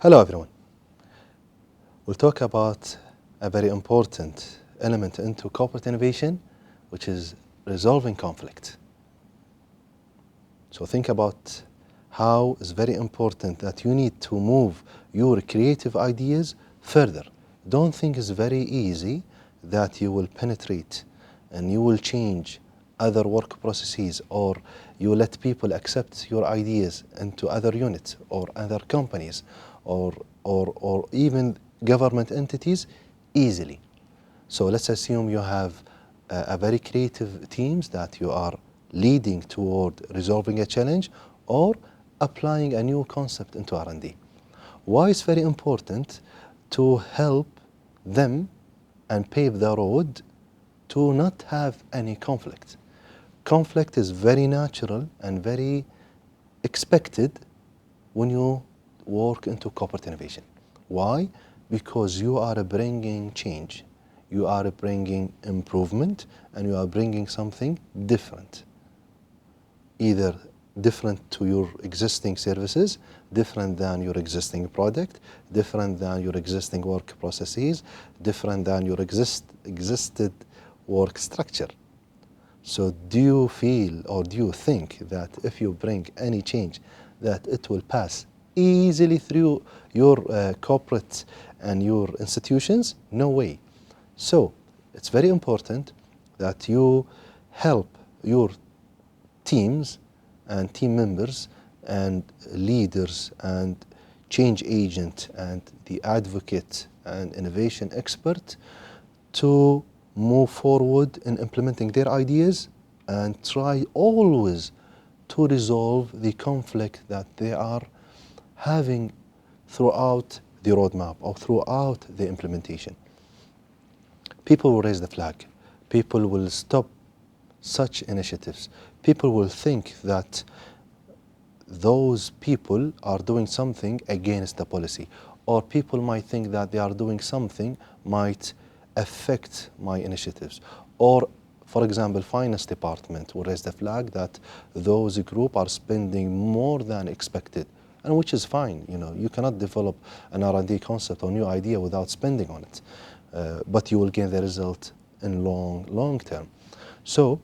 Hello everyone. We'll talk about a very important element into corporate innovation, which is resolving conflict. So think about how it's very important that you need to move your creative ideas further. Don't think it's very easy that you will penetrate and you will change other work processes, or you let people accept your ideas into other units or other companies or even government entities easily. So let's assume you have a very creative teams that you are leading toward resolving a challenge or applying a new concept into R&D. Why it's very important to help them and pave the road to not have any conflict. Conflict is very natural and very expected when you work into corporate innovation. Why? Because you are bringing change, you are bringing improvement, and you are bringing something different. Either different to your existing services, different than your existing product, different than your existing work processes, different than your existed work structure. So do you feel or do you think that if you bring any change that it will pass easily through your corporate and your institutions? No way. So it's very important that you help your teams and team members and leaders and change agent and the advocate and innovation expert to move forward in implementing their ideas and try always to resolve the conflict that they are having throughout the roadmap or throughout the implementation. People will raise the flag. People will stop such initiatives. People will think that those people are doing something against the policy, or people might think that they are doing something might affect my initiatives. Or, for example, finance department will raise the flag that those group are spending more than expected, and which is fine. You know, you cannot develop an R&D concept or new idea without spending on it, but you will gain the result in long term. So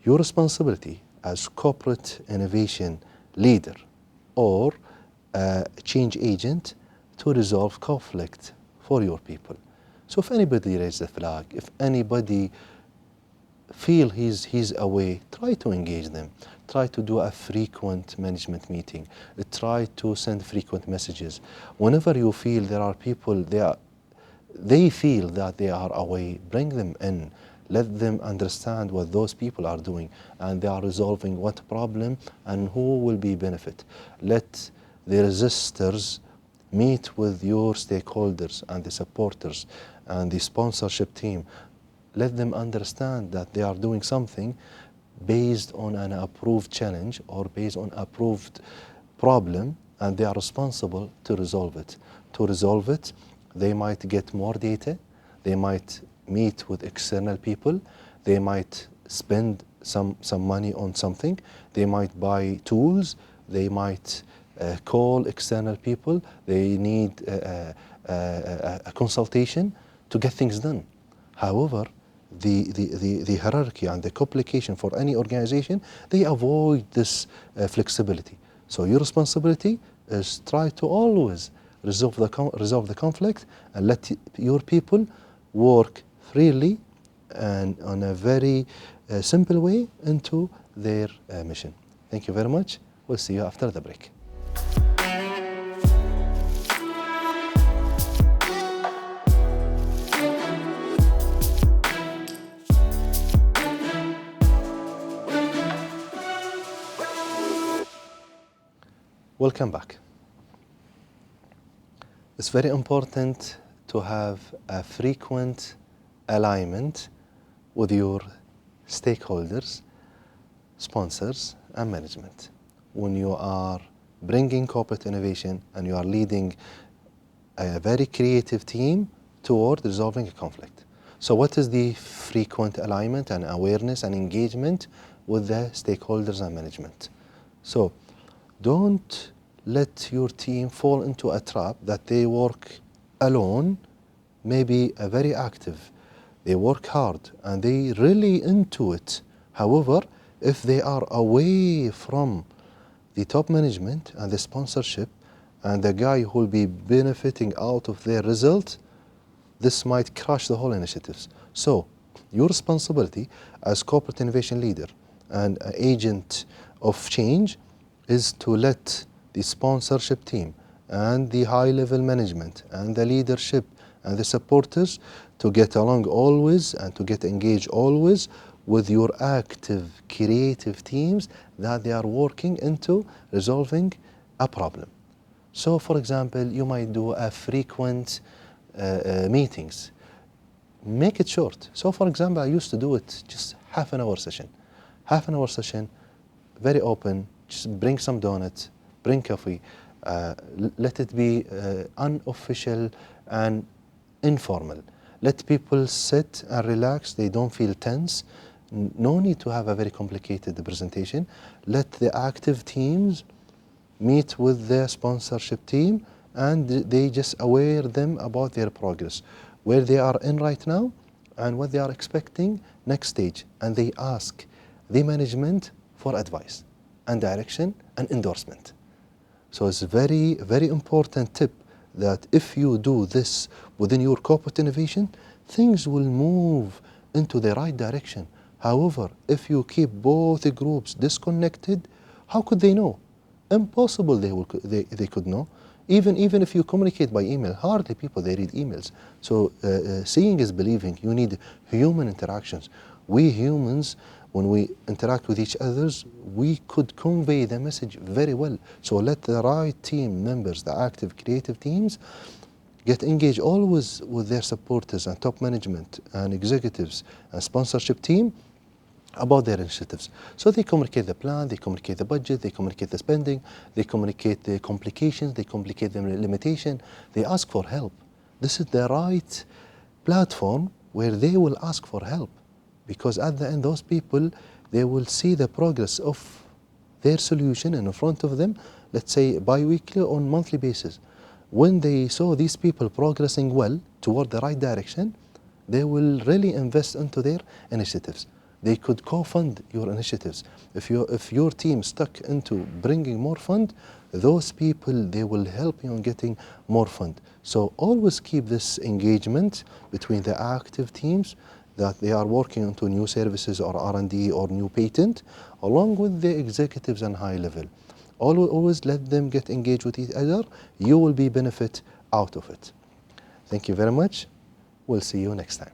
your responsibility as corporate innovation leader or change agent to resolve conflict for your people. So if anybody raises the flag, if anybody feel he's away, try to engage them. Try to do a frequent management meeting. Try to send frequent messages. Whenever you feel there are people, they feel that they are away, bring them in. Let them understand what those people are doing and they are resolving what problem and who will be benefit. Let the resistors meet with your stakeholders and the supporters and the sponsorship team. Let them understand that they are doing something based on an approved challenge or based on approved problem, and they are responsible to resolve it. To resolve it, they might get more data, they might meet with external people, they might spend some money on something, they might buy tools, they might call external people, they need a consultation to get things done. However, the hierarchy and the complication for any organization, they avoid this flexibility. So your responsibility is try to always resolve the conflict and let your people work freely and on a very simple way into their mission. Thank you very much. We'll see you after the break. Welcome back. It's very important to have a frequent alignment with your stakeholders, sponsors, and management. When you are bringing corporate innovation and you are leading a very creative team toward resolving a conflict. So what is the frequent alignment and awareness and engagement with the stakeholders and management? So don't let your team fall into a trap that they work alone, maybe very active. They work hard and they really into it. However, if they are away from the top management and the sponsorship and the guy who will be benefiting out of their result, this might crash the whole initiatives. So your responsibility as corporate innovation leader and agent of change is to let the sponsorship team and the high-level management and the leadership and the supporters to get along always and to get engaged always with your active, creative teams that they are working into resolving a problem. So, for example, you might do a frequent meetings. Make it short. So, for example, I used to do it just half an hour session. Half an hour session, very open, just bring some donuts, bring coffee, let it be unofficial and informal. Let people sit and relax, they don't feel tense. No need to have a very complicated presentation. Let the active teams meet with the sponsorship team and they just aware them about their progress, where they are in right now and what they are expecting next stage. And they ask the management for advice and direction and endorsement. So it's a very, very important tip that if you do this within your corporate innovation, things will move into the right direction. However, if you keep both the groups disconnected, how could they know? Impossible they could know. Even if you communicate by email, hardly people they read emails. So seeing is believing. You need human interactions. We humans, when we interact with each others, we could convey the message very well. So let the right team members, the active creative teams, get engaged always with their supporters and top management and executives and sponsorship team about their initiatives. So they communicate the plan, they communicate the budget, they communicate the spending, they communicate the complications, they communicate the limitation, they ask for help. This is the right platform where they will ask for help, because at the end those people, they will see the progress of their solution in front of them, let's say bi-weekly or on monthly basis. When they saw these people progressing well toward the right direction, they will really invest into their initiatives. They could co-fund your initiatives. If your team stuck into bringing more fund, those people, they will help you in getting more fund. So always keep this engagement between the active teams that they are working into new services or R&D or new patent, along with the executives and high level. Always let them get engaged with each other. You will be benefit out of it. Thank you very much. We'll see you next time.